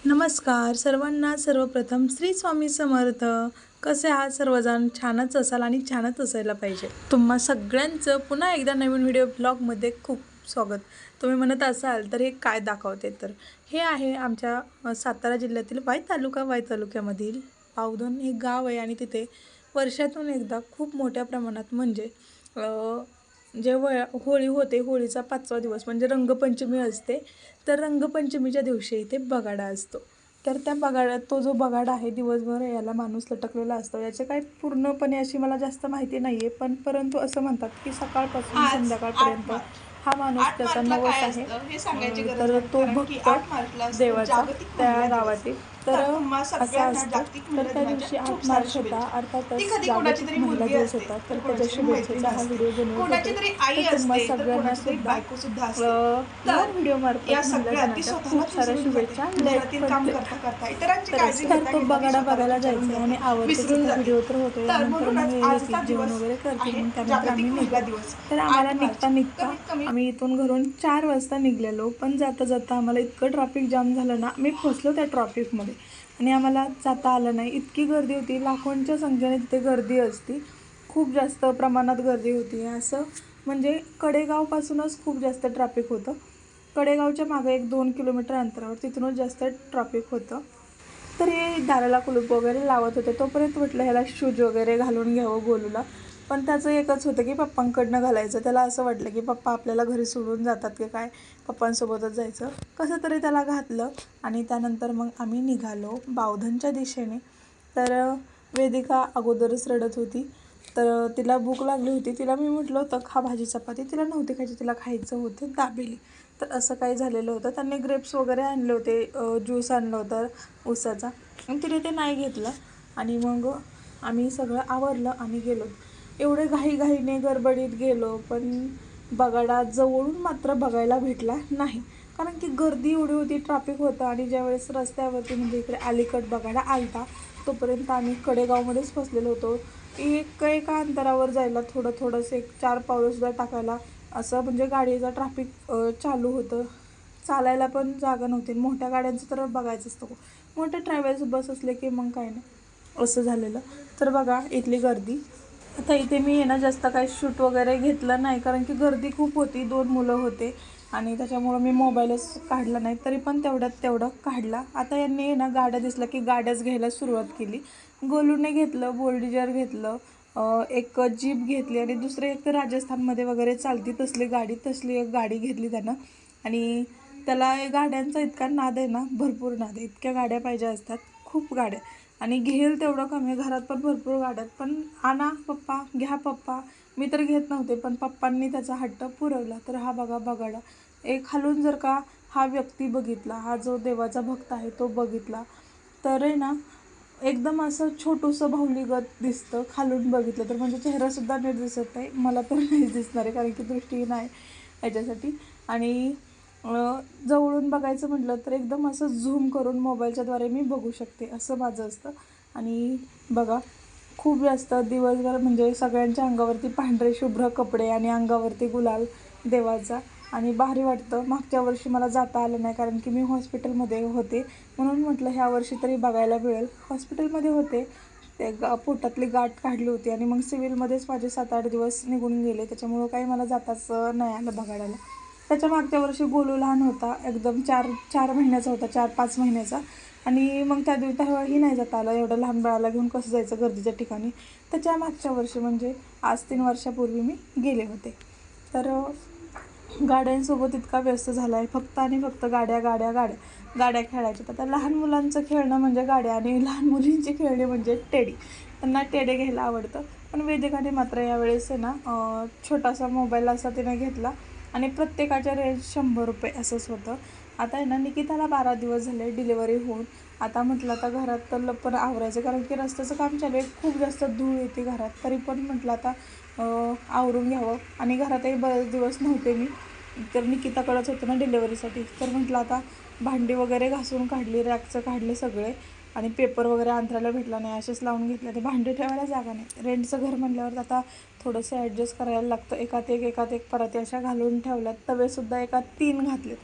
नमस्कार सर्वांना. सर्वप्रथम श्री स्वामी समर्थ. कसे आहात सर्वजण? छानच असाल आणि छानच असायला पाहिजे. तुम्हा सगळ्यांचं पुन्हा एकदा नवीन व्हिडिओ ब्लॉगमध्ये खूप स्वागत. तुम्ही म्हणत असाल तर हे काय दाखवते, तर हे आहे आमच्या सातारा जिल्ह्यातील वाई तालुक्यामधील पावधन हे गाव आहे. आणि तिथे वर्षातून एकदा खूप मोठ्या प्रमाणात म्हणजे जेव्हा होळी होते, होळीचा 5वा दिवस म्हणजे रंगपंचमी असते, तर रंगपंचमीच्या दिवशी इथे बगाडा असतो. तर त्या बगाड्यात तो जो बगाडा आहे दिवसभर याला माणूस लटकलेला असतो. याचे काही पूर्णपणे अशी मला जास्त माहिती नाही आहे, परंतु असं म्हणतात की सकाळपासून संध्याकाळपर्यंत हा माणूस त्याचा नवस आहे. तर तो भक्त देवाचा त्या गावातील. तर असं असतं. तर त्या दिवशी 8 मार्च होता, अर्थातच जागतिक महिला दिवस होता. तर त्याच्या शुभेच्छेचा हा व्हिडिओ बनवत होते. तर तुम्हा सगळ्यांना सुद्धा या व्हिडिओ मार्फत महिला दिनाच्या खूप साऱ्या शुभेच्छा. तर तो बगाडा बघायला जायचा आणि आवडतो तिथं व्हिडिओ तर होतो. यानंतर मग येते जेवण वगैरे करते. मग त्यानंतर आम्ही निघतो. तर आम्हाला निघता आम्ही इथून घरून 4 वाजता निघलेलो, पण जाता जाता आम्हाला इतकं ट्रॅफिक जाम झालं ना, आम्ही फसलो त्या ट्रॅफिकमध्ये आणि आम्हाला जाता आलं नाही. इतकी गर्दी होती, लाखोंच्या संख्येने तिथे गर्दी असती, खूप जास्त प्रमाणात गर्दी होती. असं म्हणजे कडेगावपासूनच खूप जास्त ट्रॅफिक होतं. कडेगावच्या मागे 1-2 किलोमीटर अंतरावर तिथूनच जास्त ट्रॅफिक होतं. तर हे दाराला कुलूप वगैरे लावत होते. तोपर्यंत म्हटलं ह्याला शूज वगैरे घालून घ्यावं गोलूला. पण त्याचं एकच होतं की पप्पांकडनं घालायचं. त्याला असं वाटलं की पप्पा आपल्याला घरी सोडून जातात की काय, पप्पांसोबतच जायचं. कसं तरी त्याला घातलं आणि त्यानंतर मग आम्ही निघालो बावधनच्या दिशेने. तर वेदिका अगोदरच रडत होती. तर तिला भूक लागली होती. तिला मी म्हटलं होतं खा भाजी चपाती, तिला नव्हती खायची, तिला खायचं होतं दाबेली. तर असं काही झालेलं होतं. त्यांनी ग्रेप्स वगैरे आणले होते, ज्यूस आणलं होतं ऊसाचा, आणि तिने ते नाही घेतलं. आणि मग आम्ही सगळं आवरलं आणि गेलो. एवढे घाईघाईने गडबडीत गेलो, पण बगाडा जवळून मात्र बघायला भेटला नाही, कारण की गर्दी एवढी होती, ट्रॅफिक होतं. आणि ज्यावेळेस रस्त्यावरती म्हणजे इकडे अलीकड बगाडा आलता, तोपर्यंत आम्ही कडेगावमध्येच फसलेलो होतो. एका अंतरावर जायला थोडंसं 4 पावलंसुद्धा टाकायला असं म्हणजे गाडीचं ट्रॅफिक चालू होतं. चालायला पण जागा नव्हती. मोठ्या गाड्यांचं तर बघायचं असतं, मोठे ट्रॅव्हल्स बस असले की मग काय नाही, असं झालेलं. तर बघा इथली गर्दी. आता इथे मी जास्त काही शूट वगैरे घेतलं नाही, कारण की गर्दी खूप होती, 2 मुलं होते आणि त्याच्यामुळं मी मोबाईलच काढला नाही. तरी पण तेवढं काढला. आता यांनी गाड्या दिसल्या की गाड्याच घ्यायला सुरुवात केली. गोलूने घेतलं, बोल्डिजर घेतलं, एक जीप घेतली आणि दुसरं एक राजस्थानमध्ये वगैरे चालती तसली एक गाडी घेतली त्यानं. आणि त्याला गाड्यांचा इतका नाद आहे ना, भरपूर नाद आहे. इतक्या गाड्या पाहिजे असतात, खूप गाड्या. आणि घेईल तेवढं कमी. घरात पण भरपूर गाड्या आहेत, पण आणा पप्पा, घ्या पप्पा. मी तर घेत नव्हते, पण पप्पांनी त्याचा हट्ट पुरवला. तर हा बघा बगाडा. खालून जर का हा व्यक्ती बघितला, हा जो देवाचा भक्त आहे तो बघितला, तर आहे ना एकदम असं छोटूसं भावलीगत दिसतं. खालून बघितलं तर म्हणजे चेहरासुद्धा नीट दिसत नाही. मला तर नाहीच दिसणार आहे, कारण की दृष्टीहीन आहे याच्यासाठी. आणि जवळून बघायचं म्हटलं तर एकदम असं झूम करून मोबाईलच्याद्वारे मी बघू शकते, असं माझं असतं. आणि बघा खूप जास्त दिवसभर म्हणजे सगळ्यांच्या अंगावरती पांढरे शुभ्र कपडे आणि अंगावरती गुलाल देवाचा, आणि भारी वाटतं. मागच्या वर्षी मला जाता आलं नाही, कारण की मी हॉस्पिटलमध्ये होते, म्हणून म्हटलं ह्या वर्षी तरी बघायला मिळेल. हॉस्पिटलमध्ये होते, ते पोटातली गाठ काढली होती आणि मग सिव्हिलमध्येच माझे 7-8 दिवस निघून गेले. त्याच्यामुळं काही मला जाताच नाही आलं बघायला. त्याच्या मागच्या वर्षी गोलू लहान होता, एकदम 4 महिन्याचा होता, 4-5 महिन्याचा. आणि मग तेव्हाही नाही जाता आलं. एवढं लहान बाळाला घेऊन कसं जायचं गर्दीच्या ठिकाणी. त्याच्या मागच्या वर्षी म्हणजे आज 3 वर्षापूर्वी मी गेले होते. तर गाड्यांसोबत इतका व्यस्त झाला आहे, फक्त आणि फक्त गाड्या खेळायच्या. आता लहान मुलांचं खेळणं म्हणजे गाड्या आणि लहान मुलींची खेळणी म्हणजे टेडी. त्यांना टेडे घ्यायला आवडतं. पण वेदिकाने मात्र यावेळेस आहे ना छोटासा मोबाईल असा तिने घेतला आणि प्रत्येकाच्या रेंज 100 रुपये असंच होतं. आता आहे ना निकिताला 12 दिवस झाले डिलिव्हरी होऊन. आता म्हटलं आता घरात तर पण आवरायचं, कारण की रस्त्याचं काम चालू आहे, खूप जास्त धूळ येते घरात. तरी पण म्हटलं आता आवरून घ्यावं. आणि घरातही बरेच दिवस नव्हते मी, तर निकिताकडेच होतं ना डिलेवरीसाठी. तर म्हटलं आता भांडी वगैरे घासून काढली, रॅकचं काढले सगळे, आणि पेपर वगैरे अंथरायला भेटला नाही, असेच लावून घेतले. ते भांडी ठेवायला जागा नाही. रेंटचं घर म्हणल्यावर आता थोडंसं ॲडजस्ट करायला लागतं. एकात एक पराती अशा घालून ठेवल्यात. तवेसुद्धा 3 घातलेत.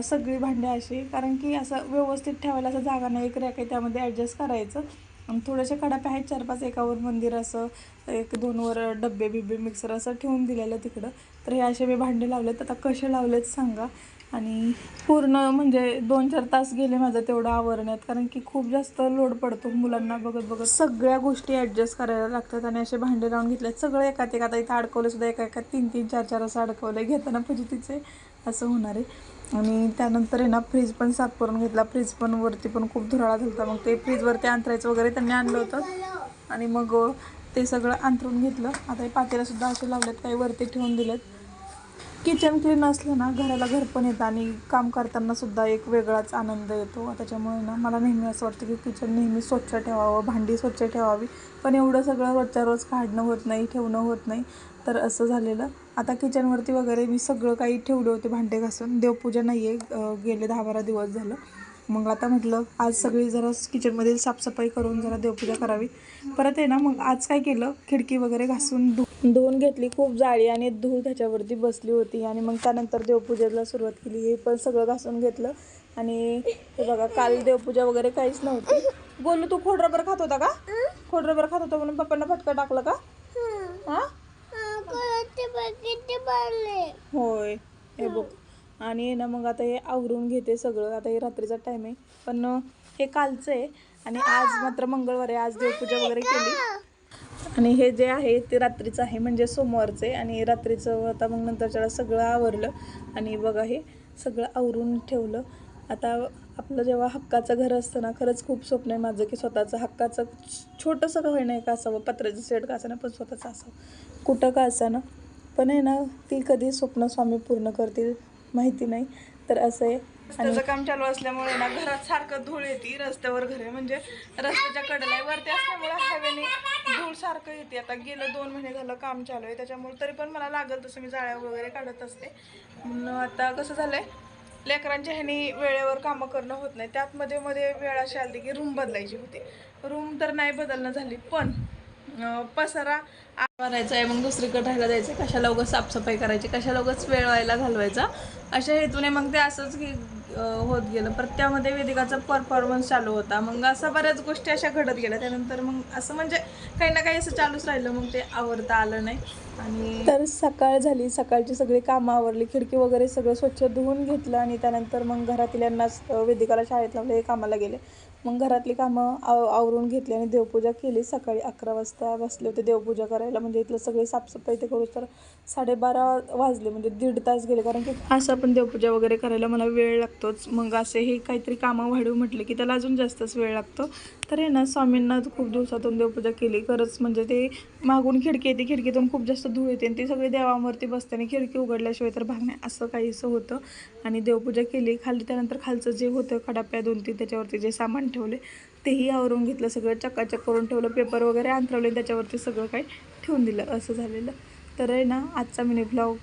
सगळी भांडी अशी, कारण की असं व्यवस्थित ठेवायला असं जागा नाही, एक रॅक आहे त्यामध्ये ॲडजस्ट करायचं. आणि थोडेसे कडापे आहेत 4-5, एकावर मंदिर असं, 1-2वर डब्बे बिब्बे मिक्सर असं ठेवून दिलेलं तिकडं. तर हे असे मी भांडे लावलेत. आता कसे लावलेत सांगा. आणि पूर्ण म्हणजे 2-4 तास गेले माझं तेवढं आवरण्यात, कारण की खूप जास्त लोड पडतो मुलांना बघत बघत. सगळ्या गोष्टी ॲडजस्ट करायला लागतात. आणि असे भांडे लावून घेतलेत सगळं एकात एक. आता इथं अडकवलं सुद्धा एका 3-3, 4-4 असं अडकवलं आहे. घेताना फजितीचे असं होणार आहे. आणि त्यानंतर आहे ना फ्रीज पण साफ करून घेतला. फ्रीज पण वरती पण खूप धुराळा झाला होता. मग ते फ्रीजवरती अंतरायचं वगैरे त्यांनी आणलं होतं. आणि मग ते सगळं अंतरून घेतलं. आता हे पातेल्यासुद्धा असे लावलेत, काही वरती ठेवून दिलेत. किचन क्लीन असलं ना घराला घर पण येतं आणि काम करताना सुद्धा एक वेगळाच आनंद येतो. त्याच्यामुळे ना मला नेहमी असं वाटतं की किचन नेहमी स्वच्छ ठेवावं, भांडी स्वच्छ ठेवावी. पण एवढं सगळं रोजच्या रोज काढणं होत नाही, ठेवणं होत नाही. तर असं झालेलं. आता किचनवरती वगैरे मी सगळं काही ठेवले होते भांडे घासून. देवपूजा नाही आहे, गेले 10-12 दिवस झालं. मग आता म्हटलं आज सगळी जरा किचनमध्ये साफसफाई करून जरा देवपूजा करावी. परत आहे ना मग आज काय केलं, खिडकी वगैरे घासून धुवून घेतली. खूप जाळी आणि धूळ त्याच्यावरती बसली होती. आणि मग त्यानंतर देवपूजेला सुरुवात केली. हे पण सगळं घासून घेतलं. आणि हे बघा, काल देवपूजा वगैरे काहीच नव्हती. गोलू तू खोडरबर खात होता का? खोडरबर खात होता म्हणून पप्पांना फटका टाकलं का? हां होय, हे बघ. आणि ना मग आता हे आवरून घेते सगळं. आता हे रात्रीचा टाईम आहे, पण हे कालचं आहे. आणि आज मात्र मंगळवार आहे, आज देवपूजा वगैरे केली. आणि हे जे आहे ते रात्रीचं आहे, म्हणजे सोमवारचं आहे. आणि रात्रीचं आता मग नंतरच्या सगळं आवरलं. आणि बघा हे सगळं आवरून ठेवलं. आता आपलं जेव्हा हक्काचं घर असतं ना, खरंच खूप स्वप्न आहे माझं की स्वतःचं हक्काचं छोटंसं का होईना का असावं, पत्र्याचं शेड का असावं, पण स्वतःचं असावं, कुठं का असावं. पण आहे ना ती कधी स्वप्न स्वामी पूर्ण करतील माहिती नाही. तर असं आहे. त्याचं काम चालू असल्यामुळे ना घरात सारखं धूळ येते. रस्त्यावर घर आहे, म्हणजे रस्त्याच्या कडेला वरती असल्यामुळे हवेने धूळ सारखं येते. आता गेलं 2 महिने झालं काम चालू आहे, त्याच्यामुळे तरी पण मला लागल तसं मी जाळ्या वगैरे काढत असते. म्हणून आता कसं झालंय, लेकरांच्या ह्यानी वेळेवर कामं करणं होत नाही. त्यात मध्ये वेळ अशी आली की रूम बदलायची होती. रूम तर नाही बदलणं झाली, पण पसारा आवरायचा आहे, मग दुसरीकडे राहायला जायचं, कशाला उगाच साफसफाई करायची, कशाला उगाच वेळ व्हायला घालवायचा, अशा हेतूने मग ते असंच की होत गेलं. परत त्यामध्ये वेदिकाचा परफॉर्मन्स चालू होता. मग असं बऱ्याच गोष्टी अशा घडत गेल्या. त्यानंतर मग असं म्हणजे काही ना काही असं चालूच राहिलं, मग ते आवरता आलं नाही. आणि तर सकाळ झाली, सकाळची सगळी कामं आवरली, खिडकी वगैरे सगळं स्वच्छ धुवून घेतलं. आणि त्यानंतर मग घरातल्यांना वेदिकाला शाळेत लावले, हे कामाला गेले. मग घरातली कामं आवरून घेतली आणि देवपूजा केली. सकाळी 11 वाजता बसले होते देवपूजा करायला, म्हणजे इथलं सगळी साफसफाई ते करू तर 12:30 वाजले, म्हणजे 1.5 तास गेले. कारण की असं आपण देवपूजा वगैरे करायला मला वेळ लागतोच. मग असे हे काहीतरी कामं वाढू म्हटले की त्याला अजून जास्तच वेळ लागतो. तर आहे ना स्वामींना खूप दिवसातून देवपूजा केली. खरंच म्हणजे ते मागून खिडकी येते, खिडकीतून खूप जास्त धूळ येते आणि ती सगळी देवावरती बसते आणि खिडकी उघडल्याशिवाय तर भाग नाही, असं काहीसं होतं. आणि देवपूजा केली. खाली त्यानंतर खालचं जे होतं कडाप्या 2-3 त्याच्यावरती जे सामान ठेवले तेही आवरून घेतलं, सगळं चकाचक करून ठेवलं, पेपर वगैरे अंतरवले, त्याच्यावरती सगळं काही ठेवून दिलं. असं झालेलं. तर आहे ना आजचा मिनी ब्लॉग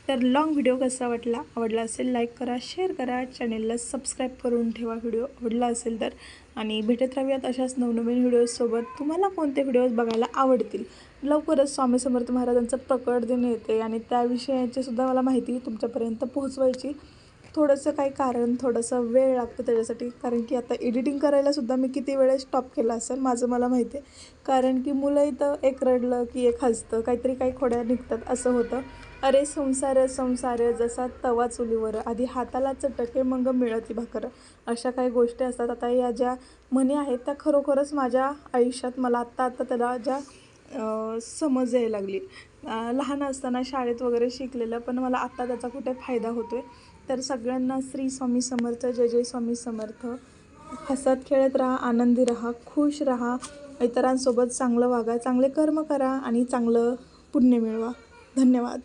तर लॉंग व्हिडिओ कसा आवडला असेल लाईक करा, शेअर करा, चॅनेलला सबस्क्राईब करून ठेवा व्हिडिओ आवडला असेल तर. आणि भेटत राहूयात अशाच नवनवीन व्हिडिओजसोबत. तुम्हाला कोणते व्हिडिओज बघायला आवडतील. लवकरच स्वामी समर्थ महाराजांचं प्रकट दिन येते आणि त्याविषयीची सुद्धा मला माहिती तुमच्यापर्यंत पोहोचवायची. थोडंसं काही कारण, थोडंसं वेळ लागतो त्याच्यासाठी, कारण की आता एडिटिंग करायला सुद्धा मी किती वेळेस स्टॉप केला असेल माझं मला माहिती आहे. कारण की मुलं इथं एक रडलं की एक हसतं, काहीतरी काही खोड्या निघतात, असं होतं. अरे संसार संसार जसा तवा चुलीवर, आधी हाताला चटके मग मिळती भाकर, अशा काही गोष्टी असतात. आता या ज्या म्हणी आहेत त्या खरोखरच माझ्या आयुष्यात मला आत्ता त्याला ज्या समज यायला लागली. लहान असताना शाळेत वगैरे शिकलेलं, पण मला आत्ता त्याचा कुठे फायदा होतो आहे. तर सगळ्यांना श्री स्वामी समर्थ, जय जय स्वामी समर्थ. हसत खेळत राहा, आनंदी राहा, खुश राहा, इतरांसोबत चांगलं वागा, चांगले कर्म करा आणि चांगलं पुण्य मिळवा. धन्यवाद.